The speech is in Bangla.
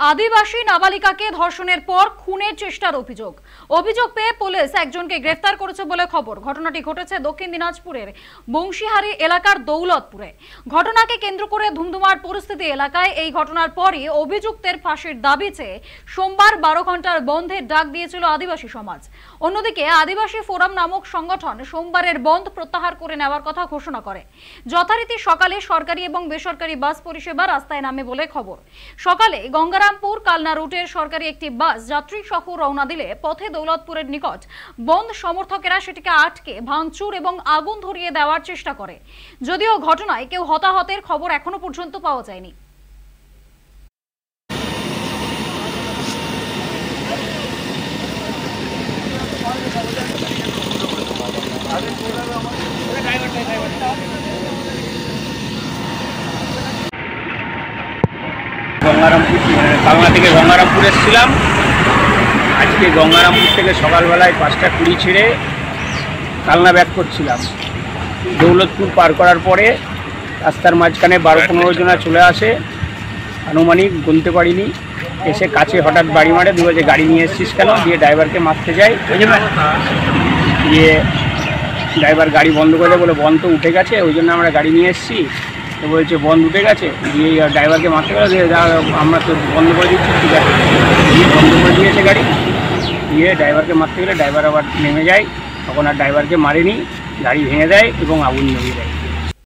আদিবাসী নাবালিকাকে ধর্ষণের পর খুনের চেষ্টার অভিযোগ পেয়ে পুলিশ একজনকে গ্রেফতার করেছে বলে খবর। ঘটনাটি ঘটেছে দক্ষিণ দিনাজপুরের বংশীহারি এলাকার দৌলতপুরে। ঘটনাকে কেন্দ্র করে ধুমধুমার পরিস্থিতি এলাকায়। এই ঘটনার পরই অভিযুক্তের ফাঁসির দাবি চেয়ে সোমবার 12 ঘন্টার বন্ধের ডাক দিয়েছিল আদিবাসী সমাজ। অন্যদিকে আদিবাসী ফোরাম নামক সংগঠন সোমবারের বন্ধ প্রত্যাহার করে নেওয়ার কথা ঘোষণা করে। যথারীতি সকালে সরকারি এবং বেসরকারি বাস পরিষেবা রাস্তায় নামে বলে খবর। সকালে গঙ্গারামপুর কালনা রুটের সরকারি একটি বাস যাত্রী সহ রওনা দিলে পথে দৌলতপুরের নিকট বন্ধ সমর্থকেরা সেটিকে আটকে ভাঙচুর এবং আগুন ধরিয়ে দেওয়ার চেষ্টা করে। যদিও ঘটনায় কেউ হতাহতের খবর এখনো পর্যন্ত পাওয়া যায়নি। কালনা থেকে গঙ্গারামপুর এসেছিলাম। আজকে গঙ্গারামপুর থেকে সকালবেলায় 5টা 20 ছেড়ে কালনা ব্যাক করছিলাম। দৌলতপুর পার করার পরে রাস্তার মাঝখানে 12-15 জনা চলে আসে, আনুমানিক গুনতে পারিনি। এসে কাছে হঠাৎ বাড়ি মারে, যে গাড়ি নিয়ে এসেছিস কেন, দিয়ে ড্রাইভারকে মারতে যায়। দিয়ে ড্রাইভার গাড়ি বন্ধ করে দেয়, বলে বন্ধ তো উঠে গেছে, ওই জন্য আমরা গাড়ি নিয়ে এসেছি। তো বলছে বন্ধ উঠে গেছে, দিয়ে ড্রাইভারকে মারতে গেলে দিয়ে আমরা তো বন্ধ করে দিচ্ছি, ঠিক আছে। দিয়ে বন্ধ করে দিয়েছে গাড়ি, দিয়ে ড্রাইভারকে মারতে গেলে ড্রাইভার আবার নেমে যায়। তখন আর ড্রাইভারকে মারেনি, গাড়ি ভেঙে দেয় এবং আগুন ধরিয়ে দেয়।